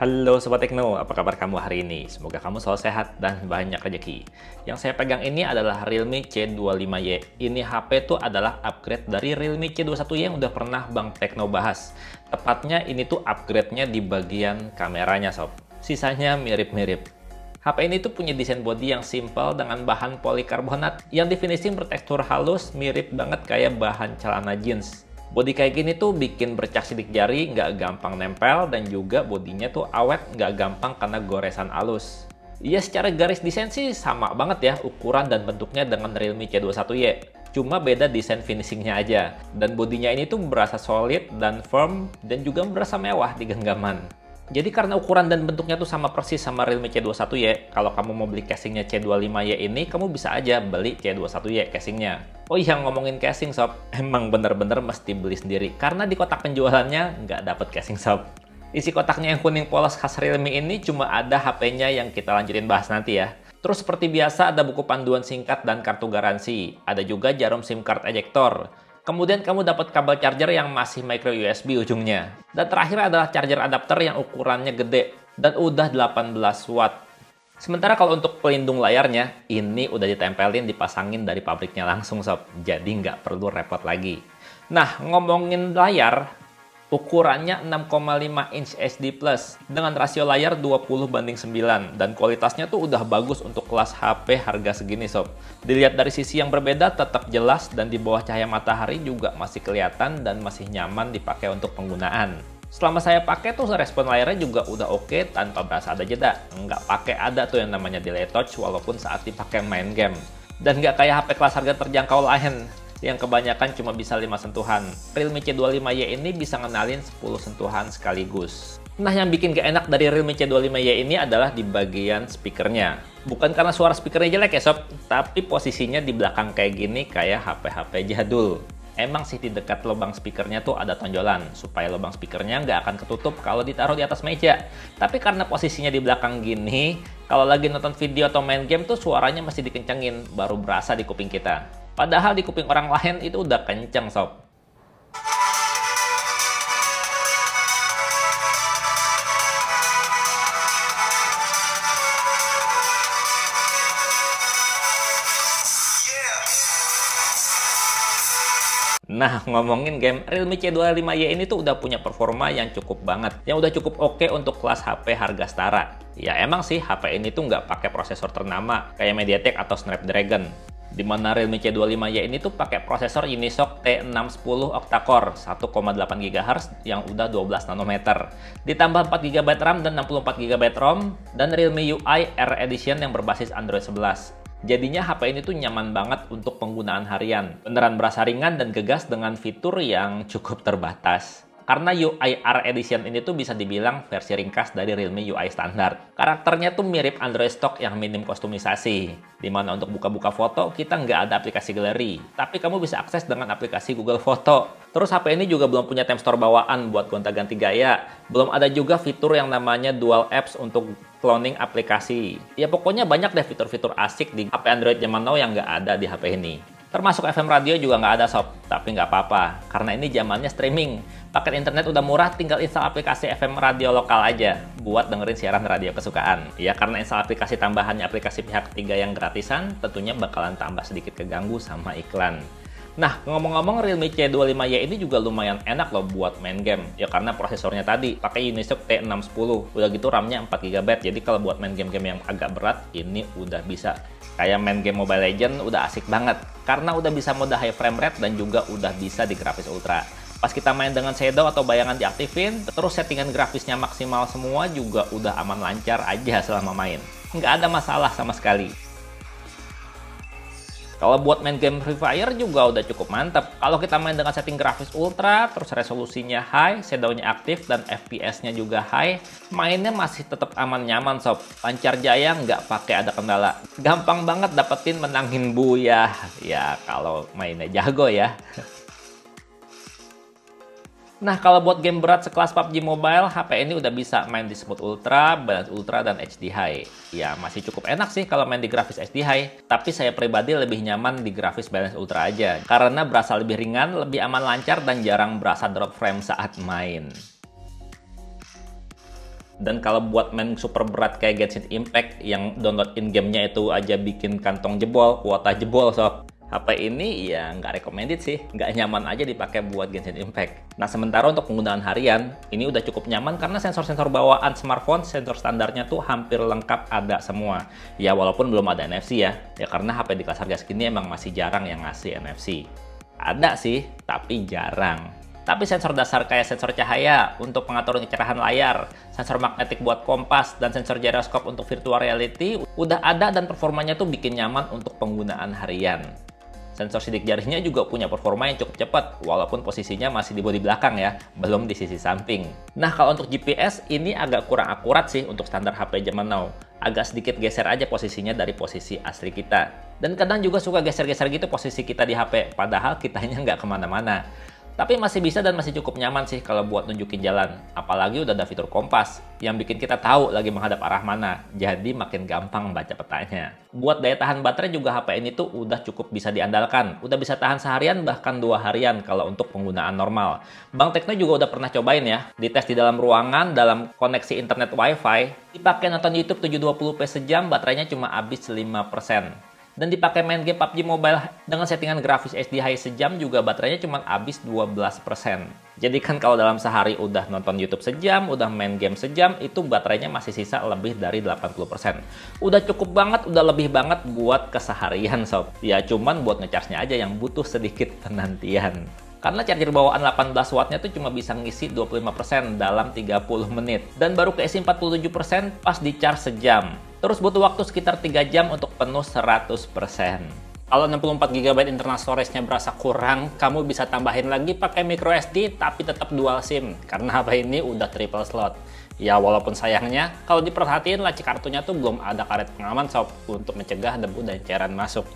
Halo Sobat Tekno, apa kabar kamu hari ini? Semoga kamu selalu sehat dan banyak rezeki. Yang saya pegang ini adalah Realme C25Y. Ini HP tuh adalah upgrade dari Realme C21Y yang udah pernah Bang Tekno bahas. Tepatnya ini tuh upgrade-nya di bagian kameranya sob. Sisanya mirip-mirip. HP ini tuh punya desain body yang simple dengan bahan polikarbonat yang di finishing bertekstur halus, mirip banget kayak bahan celana jeans. Body kayak gini tuh bikin bercak sidik jari, nggak gampang nempel, dan juga bodinya tuh awet, nggak gampang kena goresan halus. Ya secara garis desain sih sama banget ya ukuran dan bentuknya dengan Realme C21Y. Cuma beda desain finishingnya aja. Dan bodinya ini tuh berasa solid dan firm, dan juga berasa mewah di genggaman. Jadi karena ukuran dan bentuknya tuh sama persis sama Realme C21Y, kalau kamu mau beli casingnya C25Y ini, kamu bisa aja beli C21Y casingnya. Oh iya, ngomongin casing sob, emang bener-bener mesti beli sendiri, karena di kotak penjualannya nggak dapet casing sob. Isi kotaknya yang kuning polos khas Realme ini cuma ada HP-nya yang kita lanjutin bahas nanti ya. Terus seperti biasa ada buku panduan singkat dan kartu garansi, ada juga jarum SIM card ejector. Kemudian kamu dapat kabel charger yang masih micro USB ujungnya. Dan terakhir adalah charger adapter yang ukurannya gede dan udah 18 watt. Sementara kalau untuk pelindung layarnya, ini udah ditempelin, dipasangin dari pabriknya langsung sob. Jadi nggak perlu repot lagi. Nah, ngomongin layar, ukurannya 6,5 inch HD Plus dengan rasio layar 20:9 dan kualitasnya tuh udah bagus untuk kelas HP harga segini sob. Dilihat dari sisi yang berbeda tetap jelas dan di bawah cahaya matahari juga masih kelihatan dan masih nyaman dipakai untuk penggunaan. Selama saya pakai tuh respon layarnya juga udah oke tanpa berasa ada jeda. Nggak pakai ada tuh yang namanya delay touch walaupun saat dipakai main game. Dan nggak kayak HP kelas harga terjangkau lain yang kebanyakan cuma bisa 5 sentuhan. Realme C25Y ini bisa ngenalin 10 sentuhan sekaligus. Nah, yang bikin gak enak dari Realme C25Y ini adalah di bagian speakernya. Bukan karena suara speakernya jelek ya sob, tapi posisinya di belakang kayak gini kayak HP-HP jadul. Emang sih di dekat lubang speakernya tuh ada tonjolan, supaya lubang speakernya nggak akan ketutup kalau ditaruh di atas meja. Tapi karena posisinya di belakang gini, kalau lagi nonton video atau main game tuh suaranya masih dikencengin, baru berasa di kuping kita. Padahal di kuping orang lain itu udah kenceng sob. Nah, ngomongin game, Realme C25Y ini tuh udah punya performa yang cukup banget. Yang udah cukup oke untuk kelas HP harga setara. Ya emang sih HP ini tuh nggak pakai prosesor ternama kayak MediaTek atau Snapdragon. Di mana Realme C25Y ini tuh pakai prosesor Unisoc T610 octa-core 1,8 GHz yang udah 12 nanometer. Ditambah 4 GB RAM dan 64 GB ROM dan Realme UI R Edition yang berbasis Android 11. Jadinya HP ini tuh nyaman banget untuk penggunaan harian. Beneran berasa ringan dan gegas dengan fitur yang cukup terbatas. Karena UI R Edition ini tuh bisa dibilang versi ringkas dari Realme UI standar. Karakternya tuh mirip Android stock yang minim kostumisasi. Dimana untuk buka-buka foto, kita nggak ada aplikasi galeri. Tapi kamu bisa akses dengan aplikasi Google Foto. Terus HP ini juga belum punya time store bawaan buat gonta-ganti gaya. Belum ada juga fitur yang namanya dual apps untuk cloning aplikasi. Ya pokoknya banyak deh fitur-fitur asik di HP Android zaman now yang nggak ada di HP ini. Termasuk FM radio juga nggak ada sob, tapi nggak apa-apa, karena ini zamannya streaming. Paket internet udah murah, tinggal install aplikasi FM radio lokal aja buat dengerin siaran radio kesukaan. Ya karena install aplikasi tambahannya aplikasi pihak ketiga yang gratisan, tentunya bakalan tambah sedikit keganggu sama iklan. Nah, ngomong-ngomong Realme C25Y ini juga lumayan enak loh buat main game. Ya karena prosesornya tadi pakai Unisoc T610. Udah gitu RAM-nya 4 GB. Jadi kalau buat main game-game yang agak berat, ini udah bisa. Kayak main game Mobile Legends udah asik banget. Karena udah bisa mode high frame rate dan juga udah bisa di grafis ultra. Pas kita main dengan shadow atau bayangan diaktifin, terus settingan grafisnya maksimal semua juga udah aman lancar aja selama main. Nggak ada masalah sama sekali. Kalau buat main game Free Fire juga udah cukup mantap. Kalau kita main dengan setting grafis ultra, terus resolusinya high, shadownya aktif, dan FPS-nya juga high, mainnya masih tetap aman nyaman sob. Lancar jaya nggak pakai ada kendala. Gampang banget dapetin menangin Buyah. Ya kalau mainnya jago ya. Nah, kalau buat game berat sekelas PUBG Mobile, HP ini udah bisa main di Smooth Ultra, Balance Ultra, dan HD High. Ya, masih cukup enak sih kalau main di grafis HD High, tapi saya pribadi lebih nyaman di grafis Balance Ultra aja. Karena berasa lebih ringan, lebih aman lancar, dan jarang berasa drop frame saat main. Dan kalau buat main super berat kayak Genshin Impact yang download in-game-nya itu aja bikin kantong jebol, kuota jebol sob. HP ini ya nggak recommended sih, nggak nyaman aja dipakai buat Genshin Impact. Nah sementara untuk penggunaan harian, ini udah cukup nyaman karena sensor-sensor bawaan smartphone, sensor standarnya tuh hampir lengkap ada semua. Ya walaupun belum ada NFC ya karena HP di kelas harga segini emang masih jarang yang ngasih NFC. Ada sih, tapi jarang. Tapi sensor dasar kayak sensor cahaya untuk pengaturan kecerahan layar, sensor magnetik buat kompas, dan sensor gyroscope untuk virtual reality udah ada dan performanya tuh bikin nyaman untuk penggunaan harian. Sensor sidik jarinya juga punya performa yang cukup cepat, walaupun posisinya masih di bodi belakang ya, belum di sisi samping. Nah kalau untuk GPS ini agak kurang akurat sih untuk standar HP zaman now. Agak sedikit geser aja posisinya dari posisi asli kita. Dan kadang juga suka geser-geser gitu posisi kita di HP, padahal kitanya nggak kemana-mana. Tapi masih bisa dan masih cukup nyaman sih kalau buat nunjukin jalan. Apalagi udah ada fitur kompas yang bikin kita tahu lagi menghadap arah mana. Jadi makin gampang baca petanya. Buat daya tahan baterai juga HP ini tuh udah cukup bisa diandalkan. Udah bisa tahan seharian bahkan 2 harian kalau untuk penggunaan normal. Bang Tekno juga udah pernah cobain ya. Dites di dalam ruangan, dalam koneksi internet WiFi. Dipakai nonton YouTube 720p sejam, baterainya cuma habis 5%. Dan dipakai main game PUBG Mobile dengan settingan grafis HD High sejam juga baterainya cuma habis 12%. Jadi kan kalau dalam sehari udah nonton YouTube sejam, udah main game sejam, itu baterainya masih sisa lebih dari 80%. Udah cukup banget, udah lebih banget buat keseharian sob. Ya cuman buat ngecharge-nya aja yang butuh sedikit penantian. Karena charger bawaan 18 wattnya tuh cuma bisa ngisi 25% dalam 30 menit. Dan baru keisi 47% pas di charge sejam. Terus butuh waktu sekitar 3 jam untuk penuh 100%. Kalau 64 GB internal storage-nya berasa kurang, kamu bisa tambahin lagi pakai micro SD tapi tetap dual SIM. Karena HP ini udah triple slot. Ya walaupun sayangnya, kalau diperhatiin laci kartunya tuh belum ada karet pengaman sob untuk mencegah debu dan cairan masuk.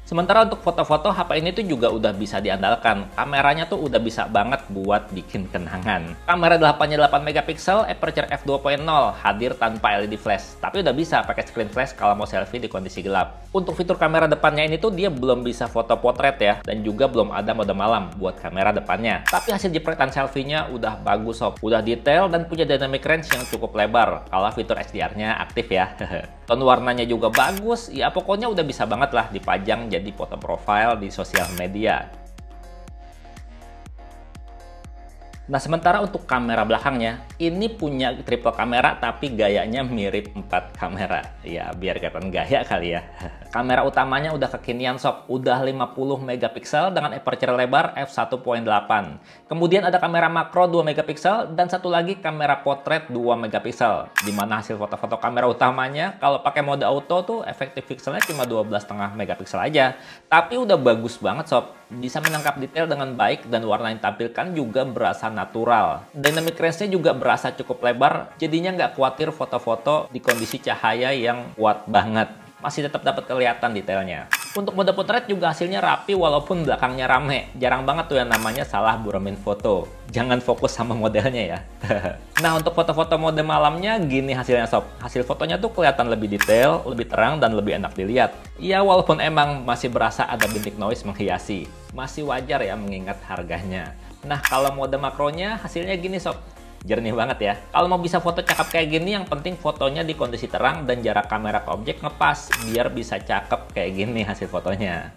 Sementara untuk foto-foto, HP ini tuh juga udah bisa diandalkan. Kameranya tuh udah bisa banget buat bikin kenangan. Kamera 8nya 8 megapiksel, aperture f2.0, hadir tanpa LED flash. Tapi udah bisa pakai screen flash kalau mau selfie di kondisi gelap. Untuk fitur kamera depannya ini tuh dia belum bisa foto potret ya, dan juga belum ada mode malam buat kamera depannya. Tapi hasil jepretan selfie-nya udah bagus sob. Udah detail dan punya dynamic range yang cukup lebar. Kalau fitur HDR-nya aktif ya. Tone warnanya juga bagus, ya pokoknya udah bisa banget lah dipajang jadi foto profile di sosial media. Nah sementara untuk kamera belakangnya, ini punya triple kamera tapi gayanya mirip 4 kamera. Ya biar kelihatan gaya kali ya. Kamera utamanya udah kekinian sob, udah 50 megapiksel dengan aperture lebar f1.8. Kemudian ada kamera makro 2 megapiksel dan satu lagi kamera potret 2 megapiksel. Dimana hasil foto-foto kamera utamanya kalau pakai mode auto tuh efektif pixelnya cuma 12,5 megapiksel aja. Tapi udah bagus banget sob. Bisa menangkap detail dengan baik dan warna yang ditampilkan juga berasa natural. Dynamic range-nya juga berasa cukup lebar, jadinya nggak khawatir foto-foto di kondisi cahaya yang kuat banget. Masih tetap dapat kelihatan detailnya. Untuk mode potret juga hasilnya rapi walaupun belakangnya rame. Jarang banget tuh yang namanya salah buremin foto. Jangan fokus sama modelnya ya. Nah untuk foto-foto mode malamnya gini hasilnya sob. Hasil fotonya tuh kelihatan lebih detail, lebih terang, dan lebih enak dilihat. Ya walaupun emang masih berasa ada bintik noise menghiasi. Masih wajar ya mengingat harganya. Nah kalau mode makronya hasilnya gini sob. Jernih banget ya. Kalau mau bisa foto cakep kayak gini, yang penting fotonya di kondisi terang dan jarak kamera ke objek ngepas, biar bisa cakep kayak gini hasil fotonya.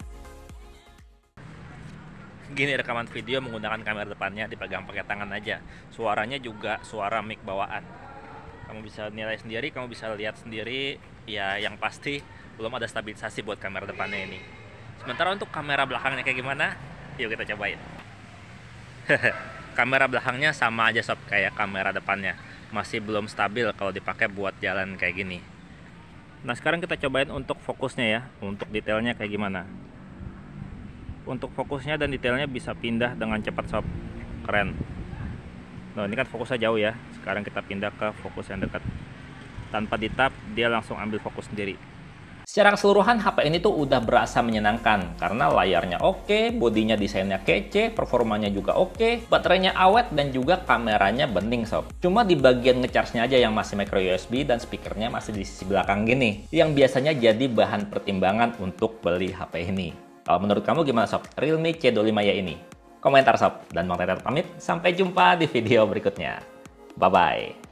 Gini rekaman video menggunakan kamera depannya dipegang pakai tangan aja. Suaranya juga suara mic bawaan. Kamu bisa nilai sendiri, kamu bisa lihat sendiri. Ya yang pasti belum ada stabilisasi buat kamera depannya ini. Sementara untuk kamera belakangnya kayak gimana? Yuk kita cobain. Kamera belakangnya sama aja sob kayak kamera depannya. Masih belum stabil kalau dipakai buat jalan kayak gini. Nah sekarang kita cobain untuk fokusnya ya. Untuk detailnya kayak gimana. Untuk fokusnya dan detailnya bisa pindah dengan cepat sob. Keren. Nah ini kan fokusnya jauh ya. Sekarang kita pindah ke fokus yang dekat. Tanpa ditap dia langsung ambil fokus sendiri. Secara keseluruhan HP ini tuh udah berasa menyenangkan karena layarnya oke, bodinya desainnya kece, performanya juga oke, baterainya awet dan juga kameranya bening sob. Cuma di bagian ngecharge-nya aja yang masih micro USB dan speakernya masih di sisi belakang gini, yang biasanya jadi bahan pertimbangan untuk beli HP ini. Kalau menurut kamu gimana sob? Realme C25Y ini? Komentar sob, dan Bang Tetet pamit, sampai jumpa di video berikutnya. Bye-bye.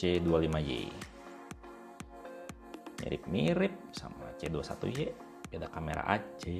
C25Y. Mirip-mirip sama C21Y, beda kamera aja.